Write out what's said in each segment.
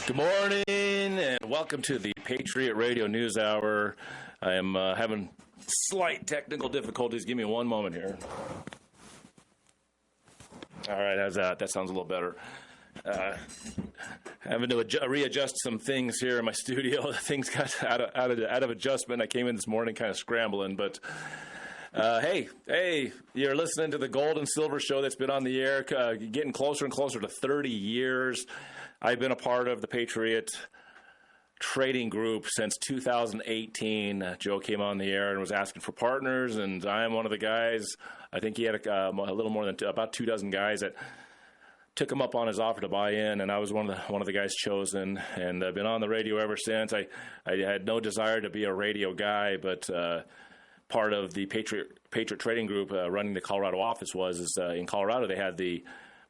Good morning, and welcome to the Patriot Radio News Hour. I am having slight technical difficulties. Give me one moment here. All right, how's that? That sounds a little better. Having to readjust some things here in my studio. Things got out of adjustment. I came in this morning kind of scrambling, but hey, you're listening to the Gold and Silver Show that's been on the air, getting closer and closer to 30 years. I've been a part of the Patriot trading group since 2018. Joe came on the air and was asking for partners, and I am one of the guys. I think he had a little more than about 2 dozen guys that took him up on his offer to buy in, and I was one of the guys chosen, and I've been on the radio ever since. I had no desire to be a radio guy, but part of the Patriot Trading Group running the Colorado office was in Colorado they had the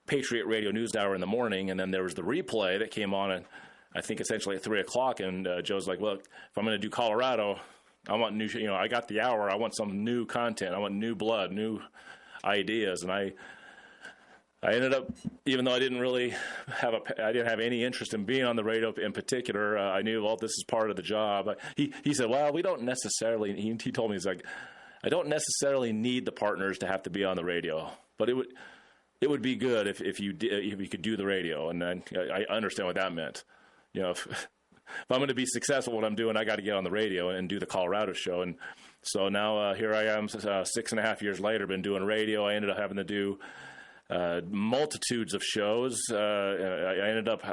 Patriot Radio News Hour in the morning, and then there was the replay that came on, and I think essentially at 3 o'clock. And Joe's like, "Look, if I'm going to do Colorado, I want new. I got the hour. I want some new content. I want new blood, new ideas." And I ended up, even though I didn't really I didn't have any interest in being on the radio in particular. I knew, well, this is part of the job. He said, "Well, we don't necessarily." He told me, he's like, "I don't necessarily need the partners to have to be on the radio, but it would be good if you could do the radio." And I understand what that meant. If I'm going to be successful what I'm doing, I got to get on the radio and do the Colorado show. And so now here I am, 6.5 years later, been doing radio. I ended up having to do multitudes of shows. I ended up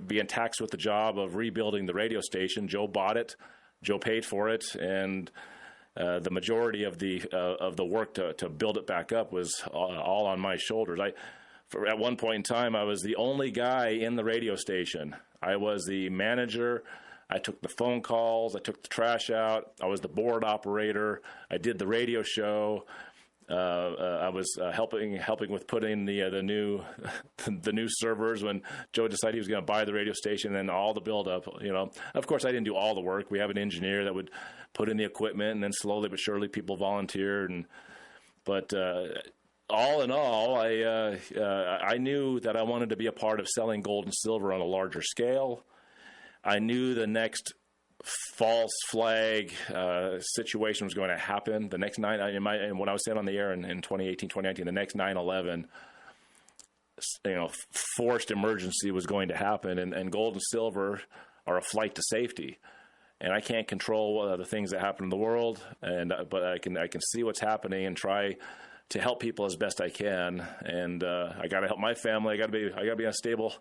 being taxed with the job of rebuilding the radio station. Joe bought it. Joe paid for it, and the majority of the work to build it back up was all on my shoulders. At one point in time, I was the only guy in the radio station. I was the manager. I took the phone calls. I took the trash out. I was the board operator. I did the radio show. I was helping with putting the new servers when Joe decided he was going to buy the radio station, and all the build up. Of course, I didn't do all the work. We have an engineer that would put in the equipment, and then slowly but surely people volunteered. But all in all, I knew that I wanted to be a part of selling gold and silver on a larger scale. I knew the next false flag situation was going to happen. The next and when I was saying on the air in 2018, 2019, the next 9/11, forced emergency was going to happen, and gold and silver are a flight to safety. And I can't control the things that happen in the world, but I can see what's happening and try to help people as best I can. And I got to help my family. I got to be on a stable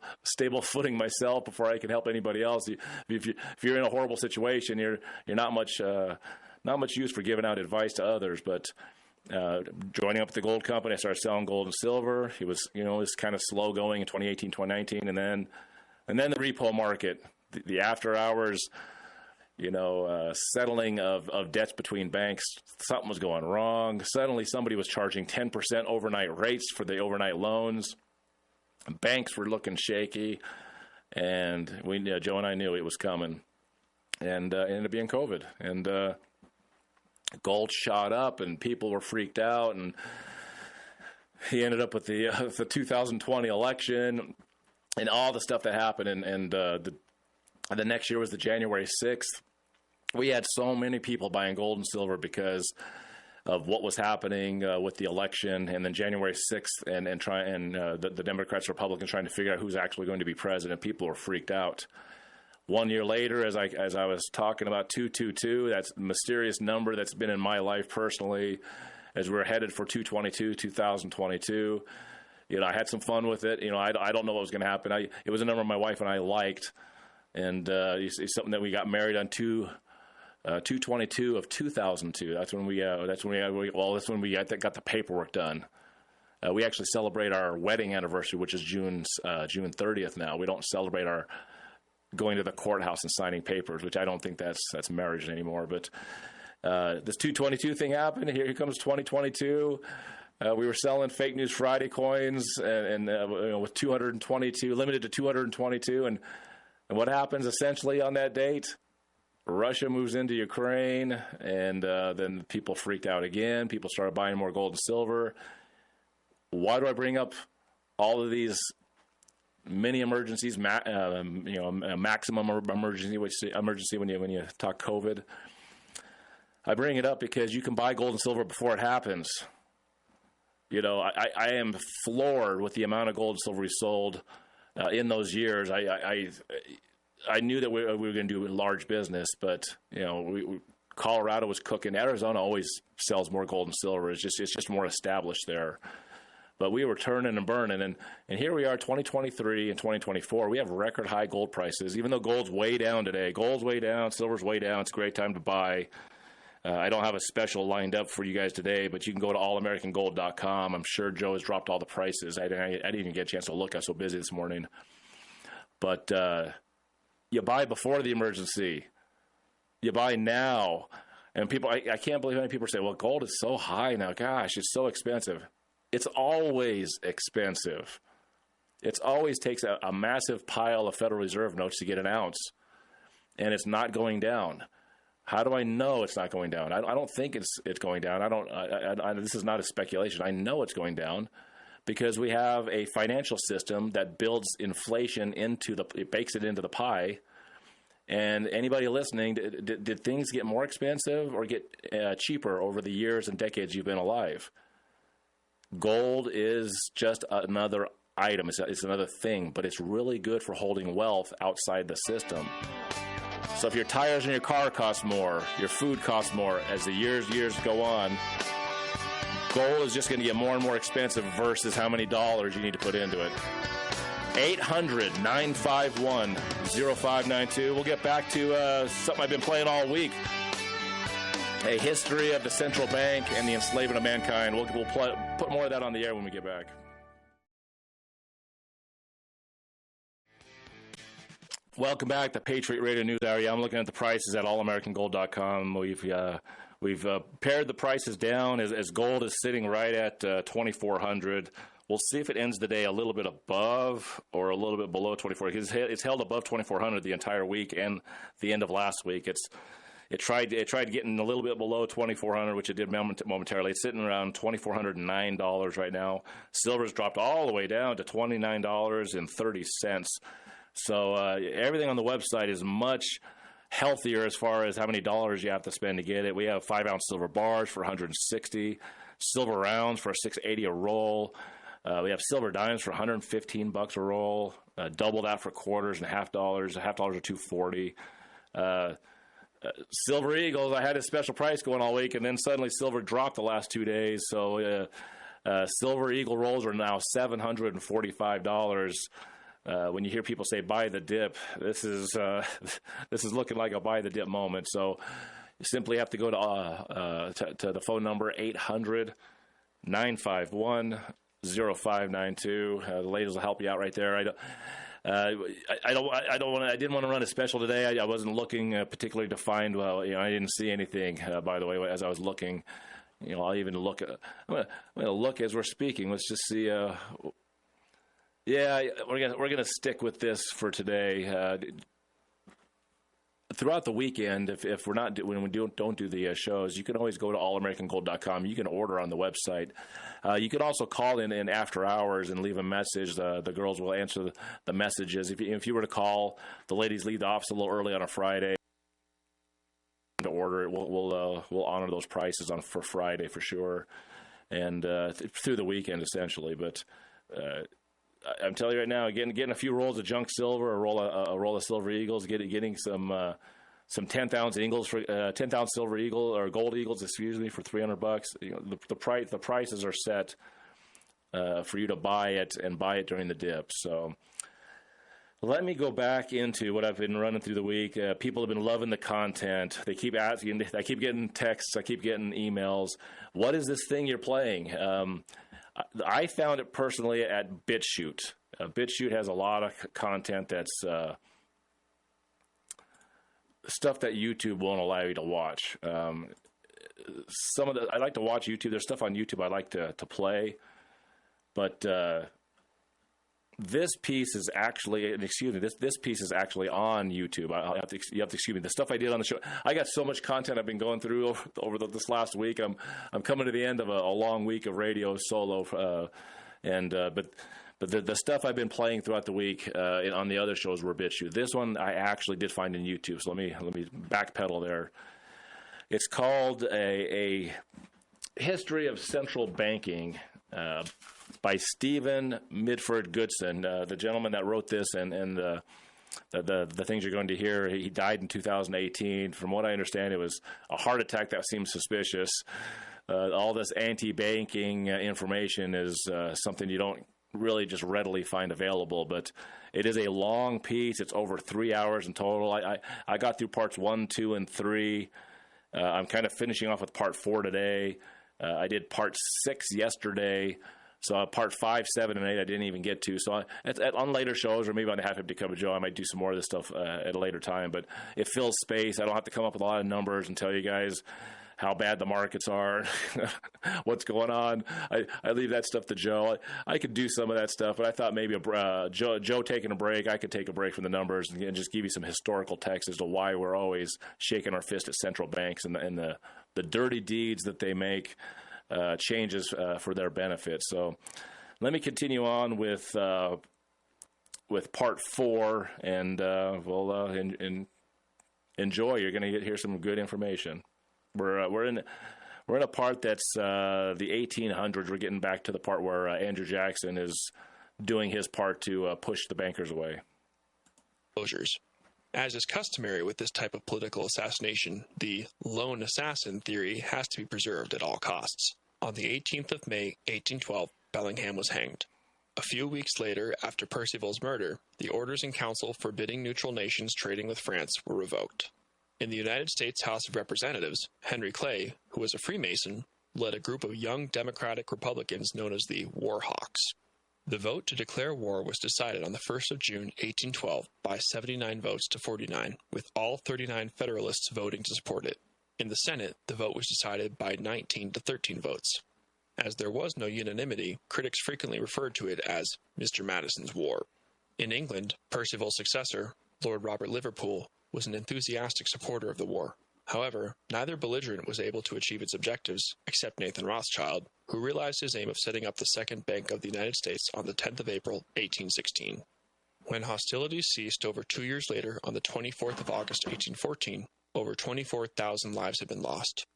footing myself before I can help anybody else. If you're in a horrible situation, you're not much use for giving out advice to others. But joining up with the gold company, I started selling gold and silver. It was kind of slow going in 2018, 2019, and then the repo market, the after hours. Settling of debts between banks, something was going wrong. Suddenly somebody was charging 10% overnight rates for the overnight loans. Banks were looking shaky, and Joe and I knew it was coming. And it ended up being COVID. And gold shot up, and people were freaked out. And he ended up with the 2020 election and all the stuff that happened. And the next year was the January 6th. We had so many people buying gold and silver because of what was happening with the election, and then January 6th, and the Democrats, Republicans trying to figure out who's actually going to be president. People were freaked out. 1 year later, as I was talking about 222, that's a mysterious number that's been in my life personally, as we're headed for 2022. I had some fun with it. I don't know what was going to happen. It was a number my wife and I liked, and it's something that we got married on 2/22 of 2002. That's when we got the paperwork done. We actually celebrate our wedding anniversary, which is June 30th now. We don't celebrate our going to the courthouse and signing papers, which I don't think that's marriage anymore. But this 222 thing happened. Here comes 2022. We were selling Fake News Friday coins and with 222, limited to 222. And what happens essentially on that date? Russia moves into Ukraine, and then people freaked out again. People started buying more gold and silver. Why do I bring up all of these mini emergencies, a maximum emergency when you talk COVID. I bring it up because you can buy gold and silver before it happens. I am floored with the amount of gold and silver we sold in those years. I knew that we were going to do large business, but Colorado was cooking. Arizona always sells more gold and silver. It's just more established there. But we were turning and burning, and here we are, 2023 and 2024. We have record high gold prices, even though gold's way down today. Gold's way down, silver's way down. It's a great time to buy. I don't have a special lined up for you guys today, but you can go to allamericangold.com. I'm sure Joe has dropped all the prices. I didn't even get a chance to look. I was so busy this morning. But you buy before the emergency. You buy now. And people, I can't believe how many people say, well, gold is so high now. Gosh, it's so expensive. It's always expensive. It always takes a massive pile of Federal Reserve notes to get an ounce. And it's not going down. How do I know it's not going down? I don't think it's going down. This is not a speculation. I know it's going down because we have a financial system that builds inflation it bakes it into the pie. And anybody listening, did things get more expensive or get cheaper over the years and decades you've been alive? Gold is just another item. It's another thing, but it's really good for holding wealth outside the system. So if your tires in your car cost more, your food costs more, as the years go on, gold is just going to get more and more expensive versus how many dollars you need to put into it. 800-951-0592. We'll get back to something I've been playing all week. A history of the central bank and the enslavement of mankind. We'll put more of that on the air when we get back. Welcome back to Patriot Radio News Hour. I'm looking at the prices at allamericangold.com. We've pared the prices down as gold is sitting right at 2,400. We'll see if it ends the day a little bit above or a little bit below 2,400. It's held above 2,400 the entire week and the end of last week. It tried getting a little bit below 2,400, which it did momentarily. It's sitting around $2,409 right now. Silver's dropped all the way down to $29.30. So everything on the website is much healthier as far as how many dollars you have to spend to get it. We have 5-ounce silver bars for $160, silver rounds for $6.80 a roll. We have silver dimes for $115 a roll. Double that for quarters and half dollars. A half dollars are $2.40. Silver Eagles, I had a special price going all week, and then suddenly silver dropped the last 2 days. So Silver Eagle rolls are now $745. When you hear people say buy the dip, this is looking like a buy the dip moment. So you simply have to go to the phone number 800-951-0592. The ladies will help you out right there. I didn't want to run a special today. I wasn't looking particularly to find. Well, I didn't see anything. By the way, as I was looking, I'll even look. I'm gonna look as we're speaking. Let's just see. Yeah, we're gonna stick with this for today. Throughout the weekend, if we're not when we don't do the shows, you can always go to allamericangold.com. You can order on the website. You can also call in after hours and leave a message. The girls will answer the messages. If you were to call, the ladies leave the office a little early on a Friday to order it. We'll honor those prices for Friday for sure, and through the weekend essentially. But I'm telling you right now, getting a few rolls of junk silver, a roll of Silver Eagles, getting some 10th-ounce Eagles for 10th-ounce Silver Eagle or Gold Eagles, for $300. The prices are set for you to buy it and buy it during the dip. So let me go back into what I've been running through the week. People have been loving the content. They keep asking. I keep getting texts. I keep getting emails. What is this thing you're playing? I found it personally at BitChute. BitChute has a lot of content that's stuff that YouTube won't allow you to watch. I like to watch YouTube. There's stuff on YouTube I like to play, but this piece is actually, this piece is actually on YouTube. You have to excuse me. The stuff I did on the show, I got so much content I've been going through over this last week. I'm coming to the end of a long week of radio solo, And but the stuff I've been playing throughout the week on the other shows were BitChute. This one I actually did find in YouTube, so let me backpedal there. It's called a History of Central Banking by Stephen Midford Goodson, the gentleman that wrote this, and the things you're going to hear. He died in 2018. From what I understand, it was a heart attack that seems suspicious. All this anti-banking information is something you don't really just readily find available, but it is a long piece. It's over 3 hours in total. I got through parts 1, 2, and 3. I'm kind of finishing off with part 4 today. I did part 6 yesterday. So part 5, 7, and 8 I didn't even get to. So on later shows, or maybe on the Half Empty Cup of Joe, I might do some more of this stuff at a later time. But it fills space. I don't have to come up with a lot of numbers and tell you guys how bad the markets are, what's going on. I leave that stuff to Joe. I could do some of that stuff, but I thought maybe Joe taking a break, I could take a break from the numbers and just give you some historical text as to why we're always shaking our fist at central banks and the dirty deeds that they make changes for their benefit. So let me continue on with part 4, and we'll enjoy. You're going to hear some good information. We're in a part that's the 1800s. We're getting back to the part where Andrew Jackson is doing his part to push the bankers away. Closures. As is customary with this type of political assassination, the lone assassin theory has to be preserved at all costs. On the 18th of May, 1812, Bellingham was hanged. A few weeks later, after Perceval's murder, the orders in council forbidding neutral nations trading with France were revoked. In the United States House of Representatives, Henry Clay, who was a Freemason, led a group of young Democratic Republicans known as the War Hawks. The vote to declare war was decided on the 1st of June, 1812, by 79 votes to 49, with all 39 Federalists voting to support it. In the Senate, the vote was decided by 19 to 13 votes. As there was no unanimity, critics frequently referred to it as Mr. Madison's War. In England, Perceval's successor, Lord Robert Liverpool, was an enthusiastic supporter of the war. However, neither belligerent was able to achieve its objectives, except Nathan Rothschild, who realized his aim of setting up the Second Bank of the United States on the 10th of April, 1816. When hostilities ceased over 2 years later, on the 24th of August, 1814, over 24,000 lives had been lost.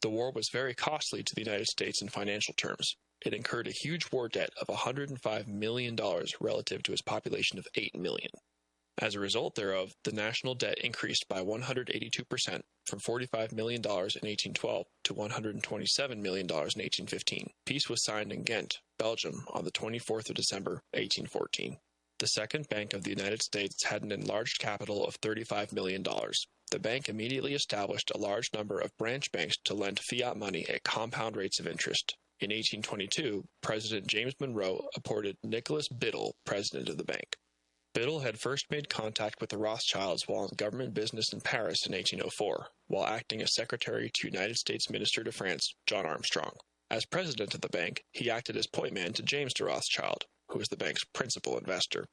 The war was very costly to the United States in financial terms. It incurred a huge war debt of $105 million relative to its population of 8 million. As a result thereof, the national debt increased by 182%, from $45 million in 1812 to $127 million in 1815. Peace was signed in Ghent, Belgium, on the 24th of December, 1814. The Second Bank of the United States had an enlarged capital of $35 million. The bank immediately established a large number of branch banks to lend fiat money at compound rates of interest. In 1822, President James Monroe appointed Nicholas Biddle president of the bank. Biddle had first made contact with the Rothschilds while on government business in Paris in 1804, while acting as secretary to United States Minister to France, John Armstrong. As president of the bank, he acted as point man to James de Rothschild, who was the bank's principal investor.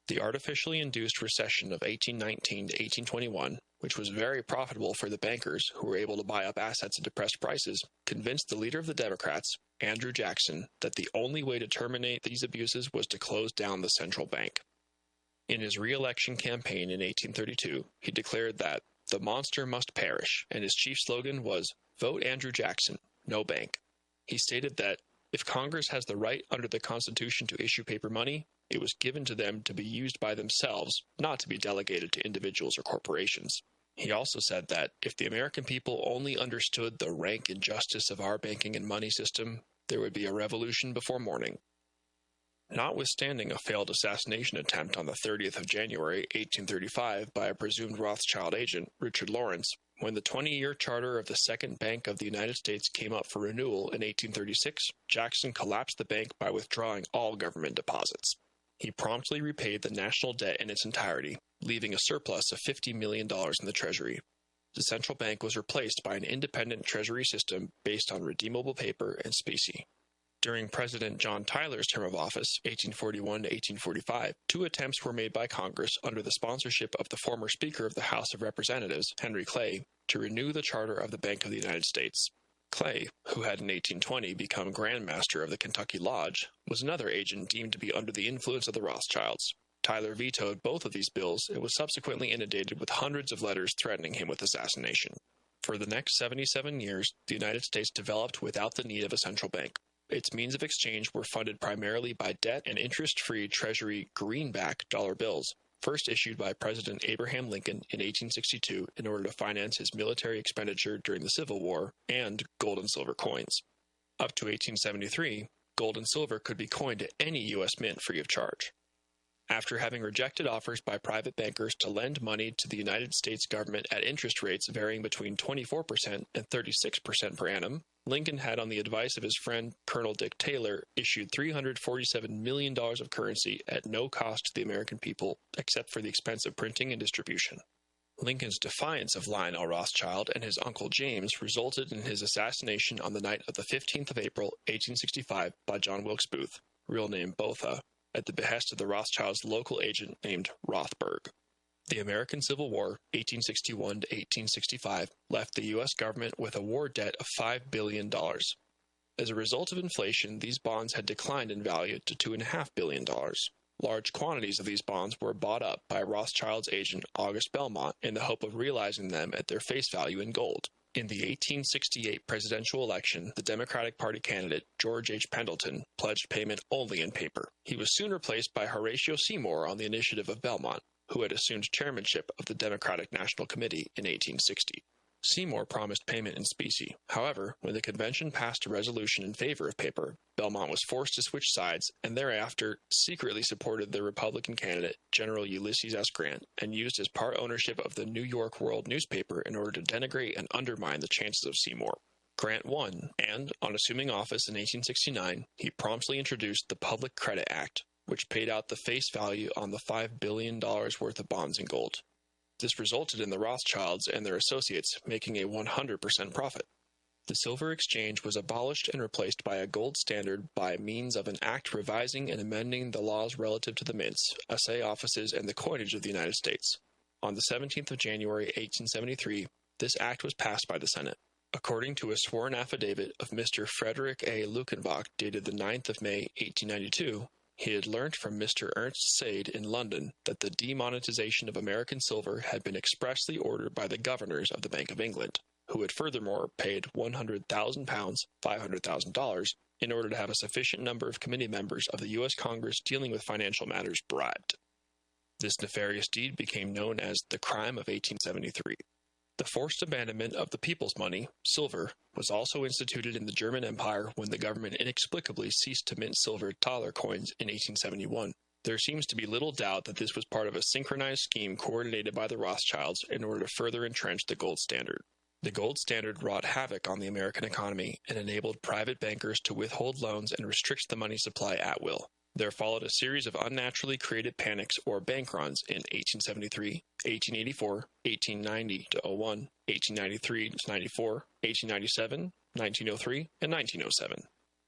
The artificially induced recession of 1819 to 1821, which was very profitable for the bankers who were able to buy up assets at depressed prices, convinced the leader of the Democrats, Andrew Jackson, that the only way to terminate these abuses was to close down the central bank. In his re-election campaign in 1832, he declared that the monster must perish, and his chief slogan was, "Vote Andrew Jackson, no bank." He stated that if Congress has the right under the Constitution to issue paper money, it was given to them to be used by themselves, not to be delegated to individuals or corporations. He also said that if the American people only understood the rank injustice of our banking and money system, there would be a revolution before morning. Notwithstanding a failed assassination attempt on the 30th of January, 1835, by a presumed Rothschild agent, Richard Lawrence, when the 20-year charter of the Second Bank of the United States came up for renewal in 1836, Jackson collapsed the bank by withdrawing all government deposits. He promptly repaid the national debt in its entirety, leaving a surplus of $50 million in the Treasury. The central bank was replaced by an independent Treasury system based on redeemable paper and specie. During President John Tyler's term of office, 1841 to 1845, 2 attempts were made by Congress under the sponsorship of the former Speaker of the House of Representatives, Henry Clay, to renew the charter of the Bank of the United States. Clay, who had in 1820 become Grand Master of the Kentucky Lodge, was another agent deemed to be under the influence of the Rothschilds. Tyler vetoed both of these bills and was subsequently inundated with hundreds of letters threatening him with assassination. For the next 77 years, the United States developed without the need of a central bank. Its means of exchange were funded primarily by debt and interest-free Treasury greenback dollar bills, first issued by President Abraham Lincoln in 1862 in order to finance his military expenditure during the Civil War, and gold and silver coins. Up to 1873, gold and silver could be coined at any U.S. mint free of charge. After having rejected offers by private bankers to lend money to the United States government at interest rates varying between 24% and 36% per annum, Lincoln had, on the advice of his friend Colonel Dick Taylor, issued $347 million of currency at no cost to the American people, except for the expense of printing and distribution. Lincoln's defiance of Lionel Rothschild and his uncle James resulted in his assassination on the night of the 15th of April, 1865, by John Wilkes Booth, real name Botha, at the behest of the Rothschilds' local agent named Rothberg. The American Civil War, 1861 to 1865, left the U.S. government with a war debt of $5 billion. As a result of inflation, these bonds had declined in value to $2.5 billion. Large quantities of these bonds were bought up by Rothschild's agent August Belmont in the hope of realizing them at their face value in gold. In the 1868 presidential election, the Democratic Party candidate, George H. Pendleton, pledged payment only in paper. He was soon replaced by Horatio Seymour on the initiative of Belmont, who had assumed chairmanship of the Democratic National Committee in 1860. Seymour promised payment in specie. However, when the convention passed a resolution in favor of paper, Belmont was forced to switch sides and thereafter secretly supported the Republican candidate, General Ulysses S. Grant, and used his part ownership of the New York World newspaper in order to denigrate and undermine the chances of Seymour. Grant won, and, on assuming office in 1869, he promptly introduced the Public Credit Act, which paid out the face value on the $5 billion worth of bonds in gold. This resulted in the Rothschilds and their associates making a 100% profit. The silver exchange was abolished and replaced by a gold standard by means of an act revising and amending the laws relative to the mints, assay offices, and the coinage of the United States. On the 17th of January 1873, this act was passed by the Senate. According to a sworn affidavit of Mr. Frederick A. Luckenbach dated the 9th of May 1892, he had learnt from Mr. Ernst Sade in London that the demonetization of American silver had been expressly ordered by the governors of the Bank of England, who had furthermore paid £100,000, $500,000, in order to have a sufficient number of committee members of the U.S. Congress dealing with financial matters bribed. This nefarious deed became known as the Crime of 1873. The forced abandonment of the people's money, silver, was also instituted in the German Empire when the government inexplicably ceased to mint silver dollar coins in 1871. There seems to be little doubt that this was part of a synchronized scheme coordinated by the Rothschilds in order to further entrench the gold standard. The gold standard wrought havoc on the American economy and enabled private bankers to withhold loans and restrict the money supply at will. There followed a series of unnaturally created panics or bank runs in 1873, 1884, 1890 to 01, 1893 to 94, 1897, 1903, and 1907.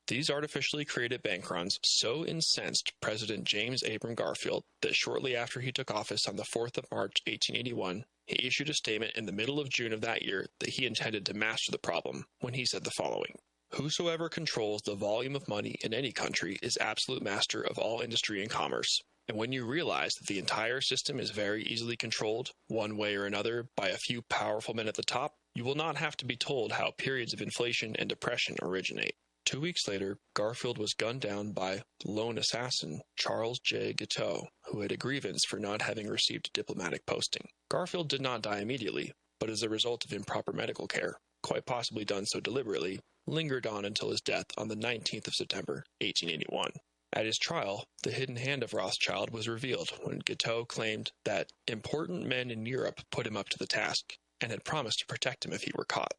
These artificially created bank runs so incensed President James Abram Garfield that shortly after he took office on the 4th of March, 1881, he issued a statement in the middle of June of that year that he intended to master the problem when he said the following: "Whosoever controls the volume of money in any country is absolute master of all industry and commerce. And when you realize that the entire system is very easily controlled, one way or another, by a few powerful men at the top, you will not have to be told how periods of inflation and depression originate." 2 weeks later, Garfield was gunned down by lone assassin Charles J. Guiteau, who had a grievance for not having received a diplomatic posting. Garfield did not die immediately, but as a result of improper medical care, quite possibly done so deliberately, lingered on until his death on the 19th of September, 1881. At his trial, the hidden hand of Rothschild was revealed when Guiteau claimed that important men in Europe put him up to the task and had promised to protect him if he were caught.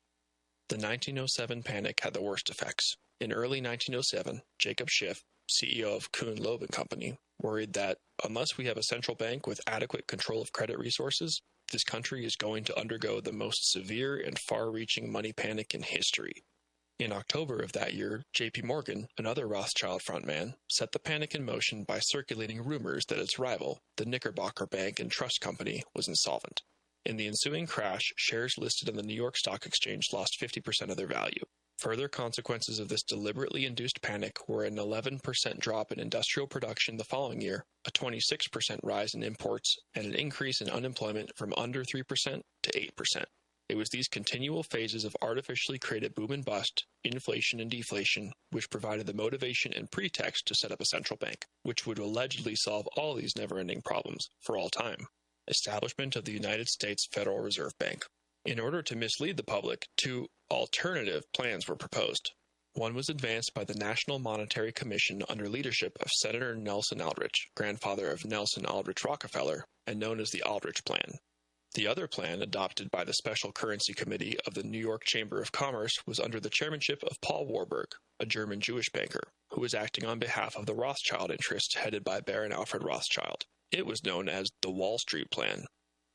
The 1907 panic had the worst effects. In early 1907, Jacob Schiff, CEO of Kuhn Loeb & Company, worried that unless we have a central bank with adequate control of credit resources, this country is going to undergo the most severe and far-reaching money panic in history. In October of that year, J.P. Morgan, another Rothschild frontman, set the panic in motion by circulating rumors that its rival, the Knickerbocker Bank and Trust Company, was insolvent. In the ensuing crash, shares listed on the New York Stock Exchange lost 50% of their value. Further consequences of this deliberately induced panic were an 11% drop in industrial production the following year, a 26% rise in imports, and an increase in unemployment from under 3% to 8%. It was these continual phases of artificially created boom and bust, inflation and deflation, which provided the motivation and pretext to set up a central bank, which would allegedly solve all these never-ending problems for all time. Establishment of the United States Federal Reserve Bank. In order to mislead the public, two alternative plans were proposed. One was advanced by the National Monetary Commission under leadership of Senator Nelson Aldrich, grandfather of Nelson Aldrich Rockefeller, and known as the Aldrich Plan. The other plan, adopted by the Special Currency Committee of the New York Chamber of Commerce, was under the chairmanship of Paul Warburg, a German Jewish banker, who was acting on behalf of the Rothschild interests headed by Baron Alfred Rothschild. It was known as the Wall Street Plan.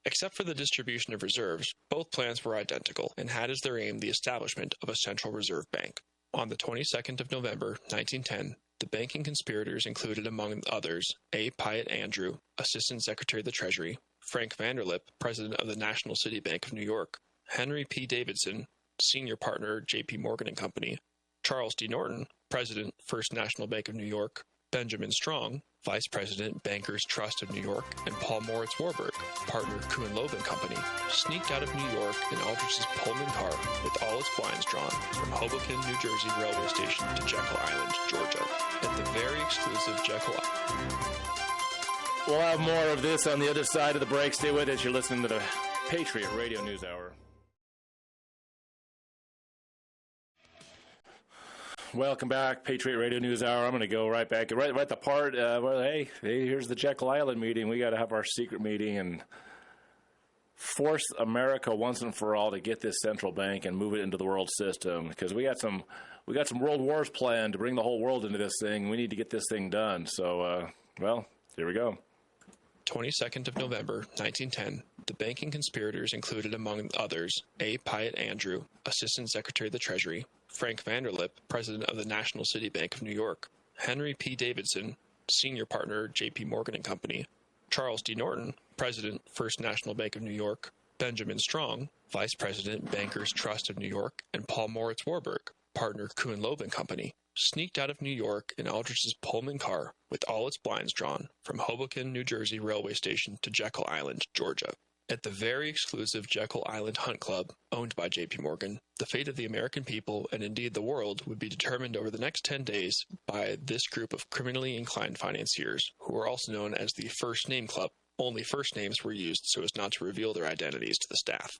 Except for the distribution of reserves, both plans were identical and had as their aim the establishment of a central reserve bank. On the 22nd of November, 1910, the banking conspirators included among others A. Piatt Andrew, Assistant Secretary of the Treasury, Frank Vanderlip, President of the National City Bank of New York, Henry P. Davidson, Senior Partner, J.P. Morgan and Company, Charles D. Norton, President, First National Bank of New York, Benjamin Strong, Vice President, Bankers Trust of New York, and Paul Moritz Warburg, partner, Kuhn-Loeb and Company, sneaked out of New York in Aldrich's Pullman car with all its blinds drawn from Hoboken, New Jersey railway station to Jekyll Island, Georgia, at the very exclusive Jekyll Island. We'll have more of this on the other side of the break. Stay with us. You're listening to the Patriot Radio News Hour. Welcome back, Patriot Radio News Hour. I'm going to go right back, right at the part where, hey, here's the Jekyll Island meeting. We got to have our secret meeting and force America once and for all to get this central bank and move it into the world system, because we got some world wars planned to bring the whole world into this thing. We need to get this thing done. So, well, here we go. 22nd of November, 1910, the banking conspirators included among others A. Piatt Andrew, Assistant Secretary of the Treasury, Frank Vanderlip, President of the National City Bank of New York, Henry P. Davidson, Senior Partner, J.P. Morgan and Company, Charles D. Norton, President, First National Bank of New York, Benjamin Strong, Vice President, Bankers Trust of New York, and Paul Moritz Warburg, partner, Kuhn-Loeb and Company, sneaked out of New York in Aldrich's Pullman car with all its blinds drawn from Hoboken, New Jersey railway station to Jekyll Island, Georgia. At the very exclusive Jekyll Island Hunt Club, owned by J.P. Morgan, the fate of the American people, and indeed the world, would be determined over the next 10 days by this group of criminally inclined financiers, who are also known as the First Name Club. Only first names were used so as not to reveal their identities to the staff.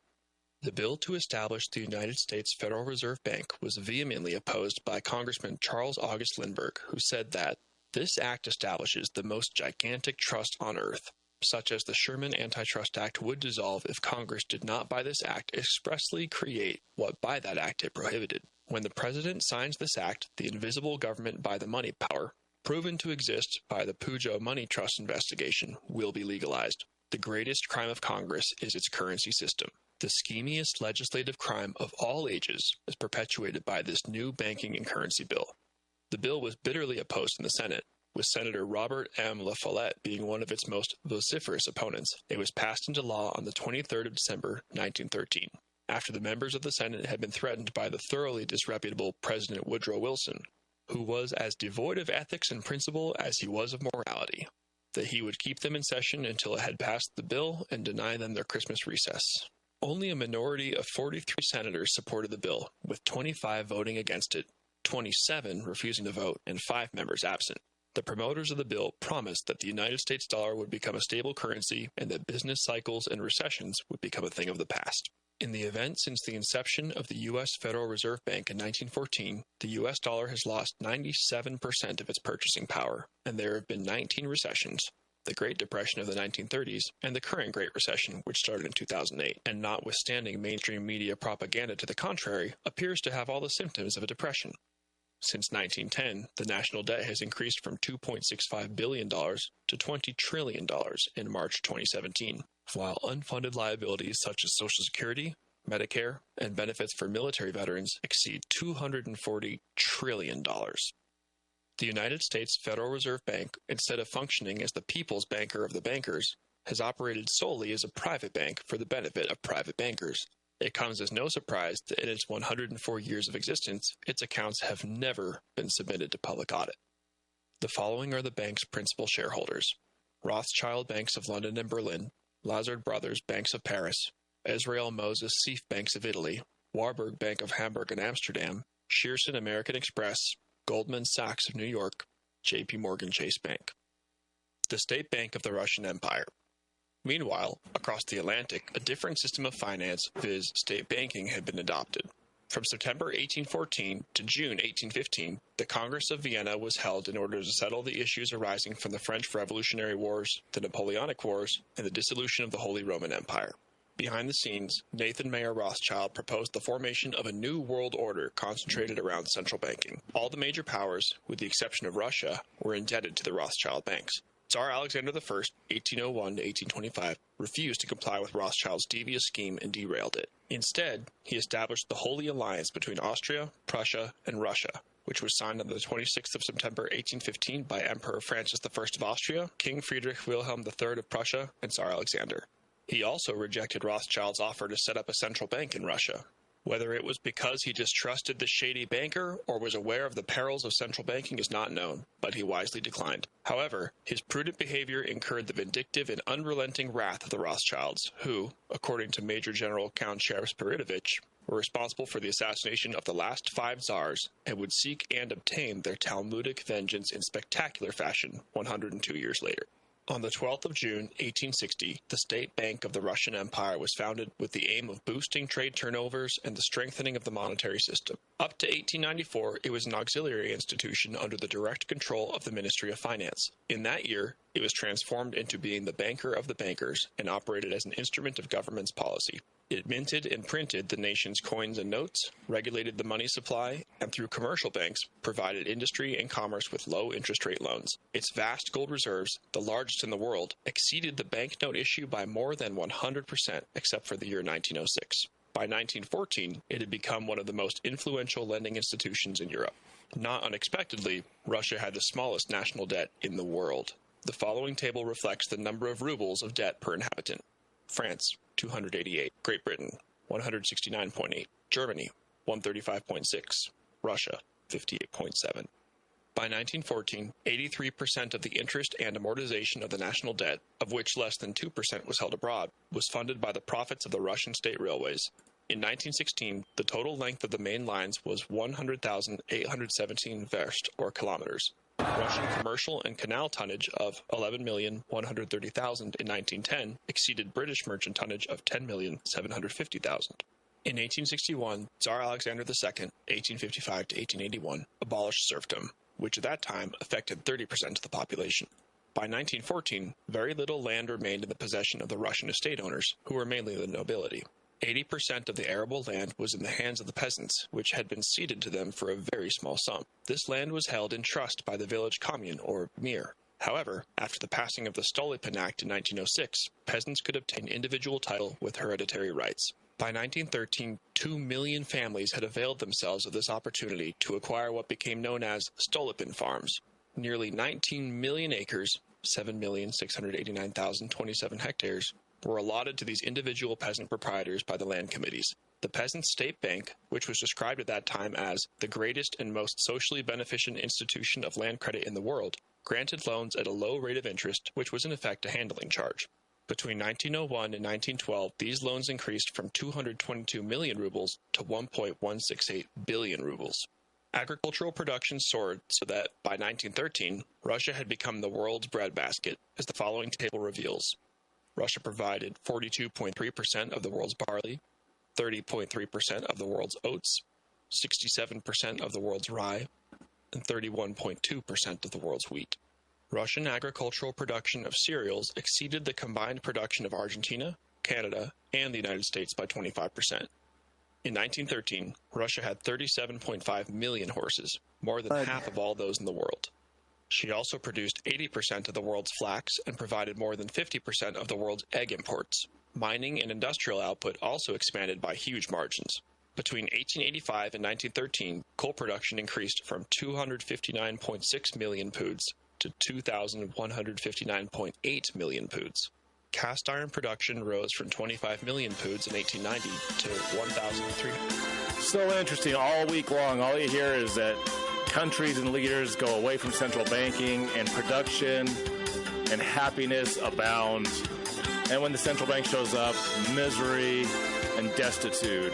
The bill to establish the United States Federal Reserve Bank was vehemently opposed by Congressman Charles August Lindbergh, who said that this act establishes the most gigantic trust on earth, such as the Sherman Antitrust Act would dissolve if Congress did not by this act expressly create what by that act it prohibited. When the President signs this act, the invisible government by the money power, proven to exist by the Pujo Money Trust investigation, will be legalized. The greatest crime of Congress is its currency system. The schemiest legislative crime of all ages is perpetuated by this new banking and currency bill. The bill was bitterly opposed in the Senate, with Senator Robert M. La Follette being one of its most vociferous opponents. It was passed into law on the 23rd of December, 1913, after the members of the Senate had been threatened by the thoroughly disreputable President Woodrow Wilson, who was as devoid of ethics and principle as he was of morality, that he would keep them in session until it had passed the bill and deny them their Christmas recess. Only a minority of 43 senators supported the bill, with 25 voting against it, 27 refusing to vote, and 5 members absent. The promoters of the bill promised that the United States dollar would become a stable currency and that business cycles and recessions would become a thing of the past. In the event since the inception of the U.S. Federal Reserve Bank in 1914, the U.S. dollar has lost 97% of its purchasing power, and there have been 19 recessions, the Great Depression of the 1930s, and the current Great Recession, which started in 2008, and notwithstanding mainstream media propaganda to the contrary, appears to have all the symptoms of a depression. Since 1910, the national debt has increased from $2.65 billion to $20 trillion in March 2017, while unfunded liabilities such as Social Security, Medicare, and benefits for military veterans exceed $240 trillion. The United States Federal Reserve Bank, instead of functioning as the people's banker of the bankers, has operated solely as a private bank for the benefit of private bankers. It comes as no surprise that in its 104 years of existence, its accounts have never been submitted to public audit. The following are the bank's principal shareholders: Rothschild Banks of London and Berlin, Lazard Brothers Banks of Paris, Israel Moses Seif Banks of Italy, Warburg Bank of Hamburg and Amsterdam, Shearson American Express, Goldman Sachs of New York, J.P. Morgan Chase Bank. The State Bank of the Russian Empire. Meanwhile, across the Atlantic, a different system of finance, viz. State banking, had been adopted. From September 1814 to June 1815, the Congress of Vienna was held in order to settle the issues arising from the French Revolutionary Wars, the Napoleonic Wars, and the dissolution of the Holy Roman Empire. Behind the scenes, Nathan Mayer Rothschild proposed the formation of a new world order concentrated around central banking. All the major powers, with the exception of Russia, were indebted to the Rothschild banks. Tsar Alexander I, 1801 to 1825, refused to comply with Rothschild's devious scheme and derailed it. Instead, he established the Holy Alliance between Austria, Prussia, and Russia, which was signed on the 26th of September 1815 by Emperor Francis I of Austria, King Friedrich Wilhelm III of Prussia, and Tsar Alexander. He also rejected Rothschild's offer to set up a central bank in Russia. Whether it was because he distrusted the shady banker or was aware of the perils of central banking is not known, but he wisely declined. However, his prudent behavior incurred the vindictive and unrelenting wrath of the Rothschilds, who, according to Major General Count Sheriff Spiridovich, were responsible for the assassination of the last 5 czars and would seek and obtain their Talmudic vengeance in spectacular fashion 102 years later. On the 12th of June, 1860, the State Bank of the Russian Empire was founded with the aim of boosting trade turnovers and the strengthening of the monetary system. Up to 1894, it was an auxiliary institution under the direct control of the Ministry of Finance. In that year, it was transformed into being the banker of the bankers and operated as an instrument of government's policy. It minted and printed the nation's coins and notes, regulated the money supply, and through commercial banks, provided industry and commerce with low interest rate loans. Its vast gold reserves, the largest in the world, exceeded the banknote issue by more than 100%, except for the year 1906. By 1914, it had become one of the most influential lending institutions in Europe. Not unexpectedly, Russia had the smallest national debt in the world. The following table reflects the number of rubles of debt per inhabitant. France, 288. Great Britain, 169.8. Germany, 135.6. Russia, 58.7. By 1914, 83% of the interest and amortization of the national debt, of which less than 2% was held abroad, was funded by the profits of the Russian state railways. In 1916, the total length of the main lines was 100,817 verst, or kilometers. Russian commercial and canal tonnage of 11,130,000 in 1910 exceeded British merchant tonnage of 10,750,000. In 1861, Tsar Alexander II, 1855 to 1881, abolished serfdom, which at that time affected 30% of the population. By 1914, very little land remained in the possession of the Russian estate owners, who were mainly the nobility. 80% of the arable land was in the hands of the peasants, which had been ceded to them for a very small sum. This land was held in trust by the village commune, or mir. However, after the passing of the Stolypin Act in 1906, peasants could obtain individual title with hereditary rights. By 1913, 2 million families had availed themselves of this opportunity to acquire what became known as Stolypin farms. Nearly 19 million acres, 7,689,027 hectares, were allotted to these individual peasant proprietors by the land committees. The Peasant State Bank, which was described at that time as the greatest and most socially beneficent institution of land credit in the world, granted loans at a low rate of interest, which was in effect a handling charge. Between 1901 and 1912, these loans increased from 222 million rubles to 1.168 billion rubles. Agricultural production soared so that, by 1913, Russia had become the world's breadbasket, as the following table reveals. Russia provided 42.3% of the world's barley, 30.3% of the world's oats, 67% of the world's rye, and 31.2% of the world's wheat. Russian agricultural production of cereals exceeded the combined production of Argentina, Canada, and the United States by 25%. In 1913, Russia had 37.5 million horses, more than half of all those in the world. She also produced 80% of the world's flax and provided more than 50% of the world's egg imports. Mining and industrial output also expanded by huge margins. Between 1885 and 1913, coal production increased from 259.6 million poods to 2,159.8 million poods. Cast iron production rose from 25 million poods in 1890 to 1,300. So interesting. All week long, all you hear is that countries and leaders go away from central banking, and production and happiness abound. And when the central bank shows up, misery and destitute.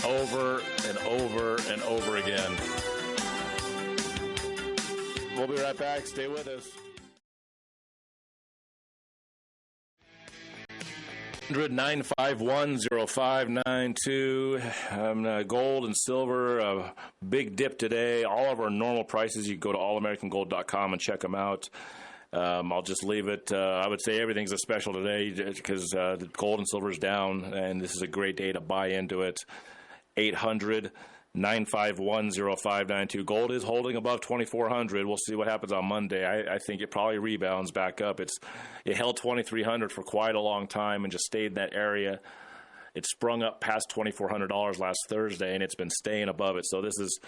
Over and over and over again. We'll be right back. Stay with us. 9510592. Gold and silver, big dip today. All of our normal prices, you can go to allamericangold.com and check them out. I'll just leave it. I would say everything's a special today because the gold and silver is down, and this is a great day to buy into it. 800-9510592. Gold is holding above 2,400. We'll see what happens on Monday. I think it probably rebounds back up. It held 2,300 for quite a long time and just stayed in that area. It sprung up past $2,400 last Thursday, and it's been staying above it. So this is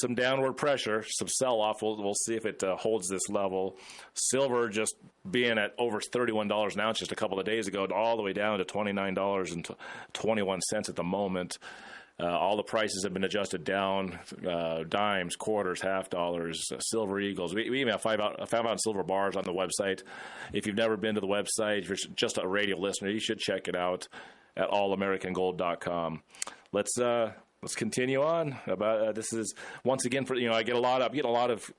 some downward pressure, some sell-off. We'll see if it holds this level. Silver just being at over $31 an ounce just a couple of days ago, all the way down to $29.21 at the moment. All the prices have been adjusted down, dimes, quarters, half dollars, silver eagles. We even have 5-ounce silver bars on the website. If you've never been to the website, if you're just a radio listener, you should check it out at allamericangold.com. Let's continue on. About this is once again for I get a lot of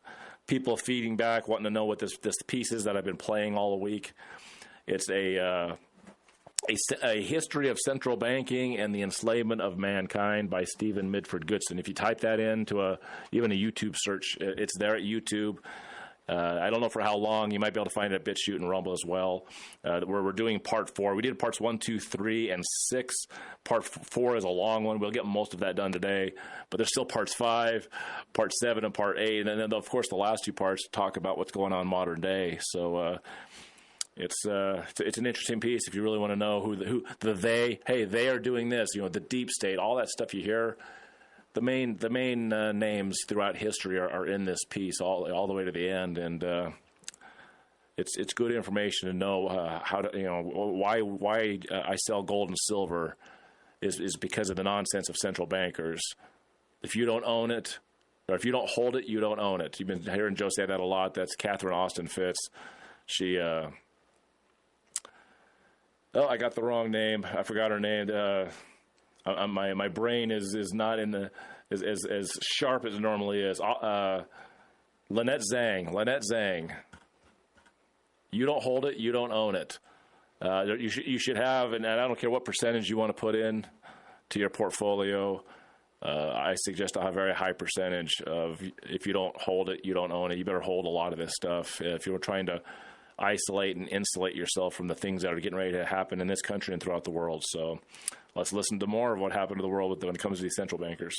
people feeding back, wanting to know what this piece is that I've been playing all the week. It's a history of central banking and the enslavement of mankind by Stephen Midford Goodson. If you type that into even a YouTube search, it's there at YouTube. I don't know for how long. You might be able to find it at BitChute and Rumble as well. We're doing part 4. We did parts 1, 2, 3, and 6. Part 4 is a long one. We'll get most of that done today. But there's still parts 5, part 7, and part 8. And then, of course, the last 2 parts talk about what's going on modern day. So it's an interesting piece if you really want to know who they are doing this. The deep state, all that stuff you hear. The main names throughout history are in this piece all the way to the end, and it's good information to know how to why I sell gold and silver is because of the nonsense of central bankers. If you don't own it, or if you don't hold it, you don't own it. You've been hearing Joe say that a lot. That's Catherine Austin Fitts. She I got the wrong name. I forgot her name. My brain is not in the as sharp as it normally is. Lynette Zhang. You don't hold it, you don't own it. You should have, and I don't care what percentage you want to put in to your portfolio. I suggest a very high percentage of if you don't hold it, you don't own it. You better hold a lot of this stuff if you're trying to isolate and insulate yourself from the things that are getting ready to happen in this country and throughout the world. So let's listen to more of what happened to the world when it comes to these central bankers.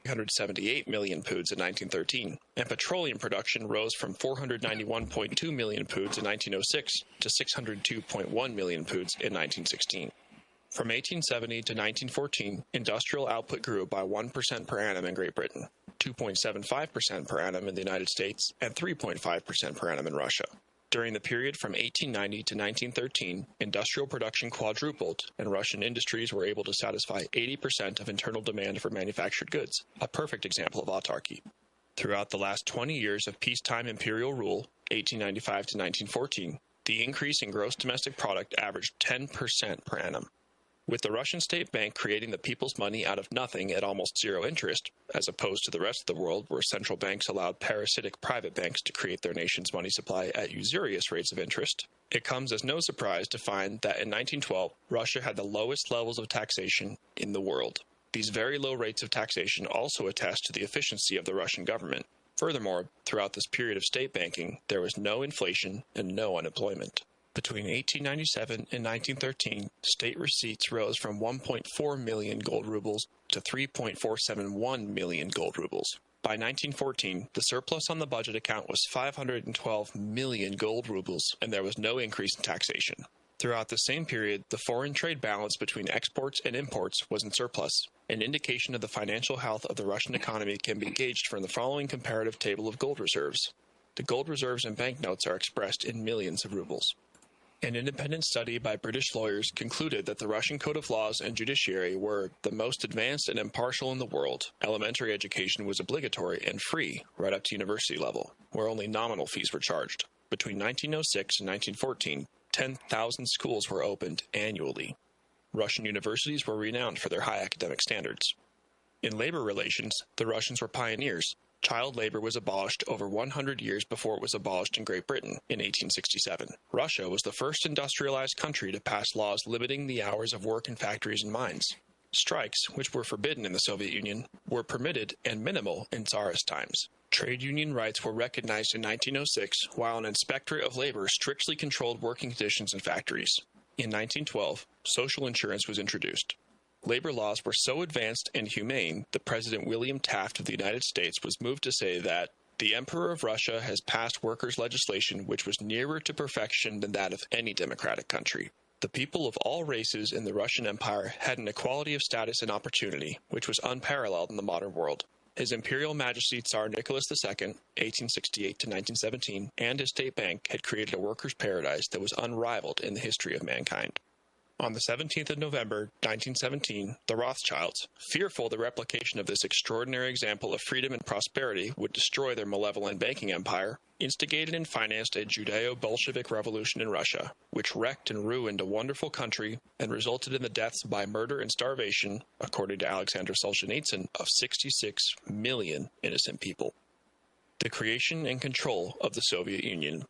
378 million poods in 1913, and petroleum production rose from 491.2 million poods in 1906 to 602.1 million poods in 1916. From 1870 to 1914, industrial output grew by 1% per annum in Great Britain, 2.75% per annum in the United States, and 3.5% per annum in Russia. During the period from 1890 to 1913, industrial production quadrupled, and Russian industries were able to satisfy 80% of internal demand for manufactured goods, a perfect example of autarky. Throughout the last 20 years of peacetime imperial rule, 1895 to 1914, the increase in gross domestic product averaged 10% per annum. With the Russian state bank creating the people's money out of nothing at almost zero interest, as opposed to the rest of the world where central banks allowed parasitic private banks to create their nation's money supply at usurious rates of interest, it comes as no surprise to find that in 1912, Russia had the lowest levels of taxation in the world. These very low rates of taxation also attest to the efficiency of the Russian government. Furthermore, throughout this period of state banking, there was no inflation and no unemployment. Between 1897 and 1913, state receipts rose from 1.4 million gold rubles to 3.471 million gold rubles. By 1914, the surplus on the budget account was 512 million gold rubles, and there was no increase in taxation. Throughout the same period, the foreign trade balance between exports and imports was in surplus. An indication of the financial health of the Russian economy can be gauged from the following comparative table of gold reserves. The gold reserves and banknotes are expressed in millions of rubles. An independent study by British lawyers concluded that the Russian Code of Laws and judiciary were the most advanced and impartial in the world. Elementary education was obligatory and free right up to university level, where only nominal fees were charged. Between 1906 and 1914, 10,000 schools were opened annually. Russian universities were renowned for their high academic standards. In labor relations, the Russians were pioneers. Child labor was abolished over 100 years before it was abolished in Great Britain in 1867. Russia was the first industrialized country to pass laws limiting the hours of work in factories and mines. Strikes, which were forbidden in the Soviet Union, were permitted and minimal in Tsarist times. Trade union rights were recognized in 1906, while an inspectorate of labor strictly controlled working conditions in factories. In 1912, social insurance was introduced. Labor laws were so advanced and humane that President William Taft of the United States was moved to say that the Emperor of Russia has passed workers' legislation which was nearer to perfection than that of any democratic country. The people of all races in the Russian Empire had an equality of status and opportunity, which was unparalleled in the modern world. His Imperial Majesty Tsar Nicholas II, 1868 to 1917, and his state bank had created a workers' paradise that was unrivaled in the history of mankind. On the 17th of November, 1917, the Rothschilds, fearful the replication of this extraordinary example of freedom and prosperity would destroy their malevolent banking empire, instigated and financed a Judeo-Bolshevik revolution in Russia, which wrecked and ruined a wonderful country and resulted in the deaths by murder and starvation, according to Alexander Solzhenitsyn, of 66 million innocent people. The creation and control of the Soviet Union.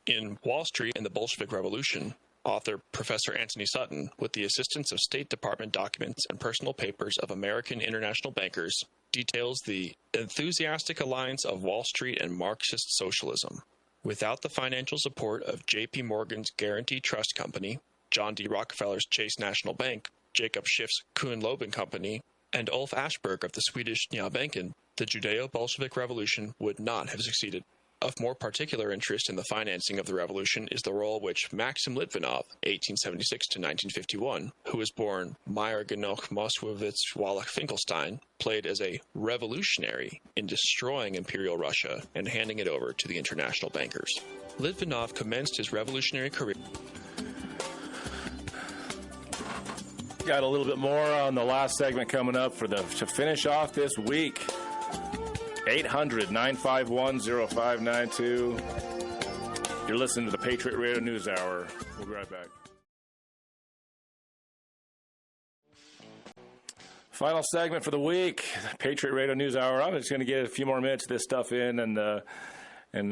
In Wall Street and the Bolshevik Revolution, author Professor Anthony Sutton, with the assistance of State Department documents and personal papers of American international bankers, details the enthusiastic alliance of Wall Street and Marxist socialism. Without the financial support of J.P. Morgan's Guarantee Trust Company, John D. Rockefeller's Chase National Bank, Jacob Schiff's Kuhn-Loeben Company, and Ulf Aschberg of the Swedish Nordbanken, the Judeo-Bolshevik Revolution would not have succeeded. Of more particular interest in the financing of the revolution is the role which Maxim Litvinov, 1876 to 1951, who was born Meyer Genoch Moskowitz Wallach Finkelstein, played as a revolutionary in destroying Imperial Russia and handing it over to the international bankers. Litvinov commenced his revolutionary career. Got a little bit more on the last segment coming up to finish off this week. 800-951-0592. You're listening to the Patriot Radio News Hour. We'll be right back. Final segment for the week, Patriot Radio News Hour. I'm just going to get a few more minutes of this stuff in and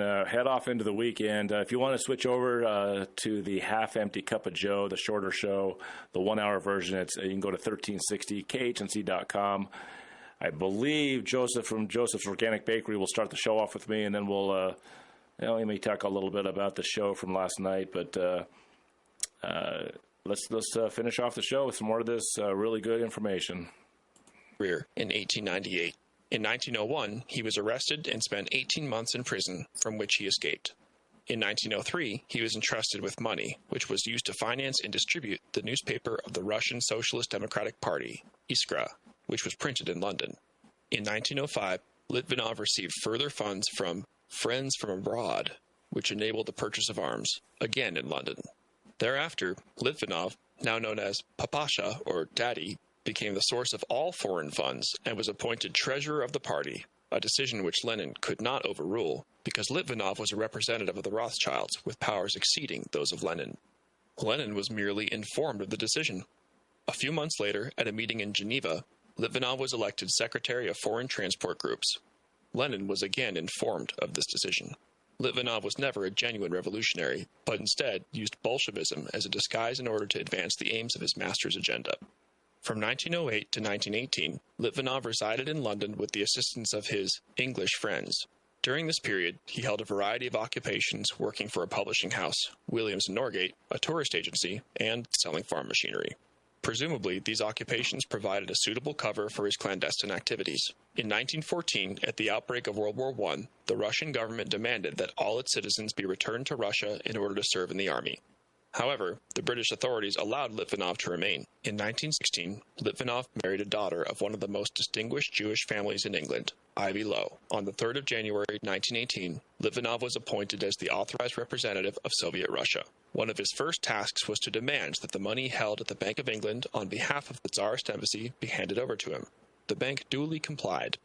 head off into the weekend. If you want to switch over to the Half-Empty Cup of Joe, the shorter show, the 1-hour version, you can go to 1360khnc.com. I believe Joseph from Joseph's Organic Bakery will start the show off with me, and then we'll, we may talk a little bit about the show from last night. But let's finish off the show with some more of this really good information. In 1898. In 1901, he was arrested and spent 18 months in prison, from which he escaped. In 1903, he was entrusted with money, which was used to finance and distribute the newspaper of the Russian Socialist Democratic Party, Iskra, which was printed in London. In 1905, Litvinov received further funds from Friends from Abroad, which enabled the purchase of arms, again in London. Thereafter, Litvinov, now known as Papasha, or Daddy, became the source of all foreign funds and was appointed treasurer of the party, a decision which Lenin could not overrule, because Litvinov was a representative of the Rothschilds with powers exceeding those of Lenin. Lenin was merely informed of the decision. A few months later, at a meeting in Geneva, Litvinov was elected Secretary of Foreign Transport Groups. Lenin was again informed of this decision. Litvinov was never a genuine revolutionary, but instead used Bolshevism as a disguise in order to advance the aims of his master's agenda. From 1908 to 1918, Litvinov resided in London with the assistance of his English friends. During this period, he held a variety of occupations working for a publishing house, Williams & Norgate, a tourist agency, and selling farm machinery. Presumably, these occupations provided a suitable cover for his clandestine activities. In 1914, at the outbreak of World War I, the Russian government demanded that all its citizens be returned to Russia in order to serve in the army. However, the British authorities allowed Litvinov to remain. In 1916, Litvinov married a daughter of one of the most distinguished Jewish families in England, Ivy Lowe. On the 3rd of January 1918, Litvinov was appointed as the authorized representative of Soviet Russia. One of his first tasks was to demand that the money held at the Bank of England on behalf of the Tsarist embassy be handed over to him. The bank duly complied.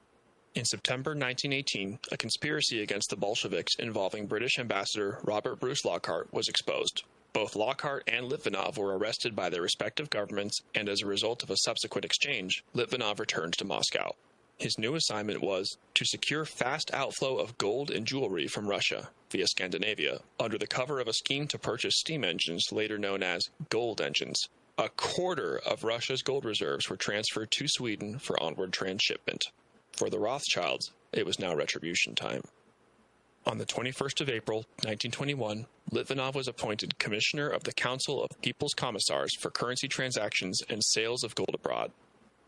In September 1918, a conspiracy against the Bolsheviks involving British Ambassador Robert Bruce Lockhart was exposed. Both Lockhart and Litvinov were arrested by their respective governments, and as a result of a subsequent exchange, Litvinov returned to Moscow. His new assignment was to secure fast outflow of gold and jewelry from Russia via Scandinavia under the cover of a scheme to purchase steam engines later known as gold engines. A quarter of Russia's gold reserves were transferred to Sweden for onward transshipment. For the Rothschilds, it was now retribution time. On the 21st of April, 1921, Litvinov was appointed Commissioner of the Council of People's Commissars for Currency Transactions and Sales of Gold Abroad.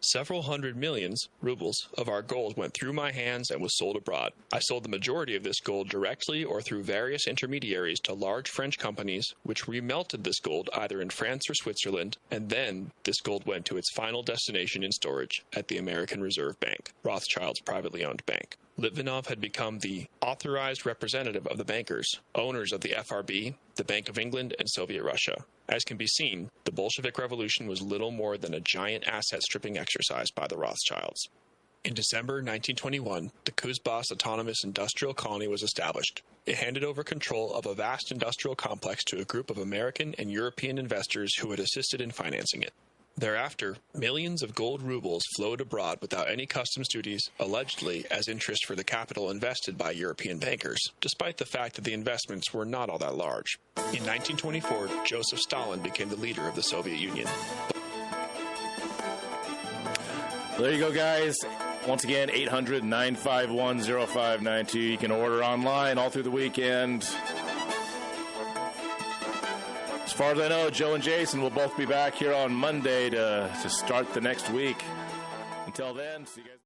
Several hundred millions, rubles, of our gold went through my hands and was sold abroad. I sold the majority of this gold directly or through various intermediaries to large French companies, which remelted this gold either in France or Switzerland, and then this gold went to its final destination in storage at the American Reserve Bank, Rothschild's privately owned bank. Litvinov had become the authorized representative of the bankers, owners of the FRB, the Bank of England, and Soviet Russia. As can be seen, the Bolshevik Revolution was little more than a giant asset-stripping exercise by the Rothschilds. In December 1921, the Kuzbas Autonomous Industrial Colony was established. It handed over control of a vast industrial complex to a group of American and European investors who had assisted in financing it. Thereafter, millions of gold rubles flowed abroad without any customs duties, allegedly as interest for the capital invested by European bankers, despite the fact that the investments were not all that large. In 1924, Joseph Stalin became the leader of the Soviet Union. There you go, guys. Once again, 800-951-0592. You can order online all through the weekend. As far as I know, Joe and Jason will both be back here on Monday to start the next week. Until then, see you guys.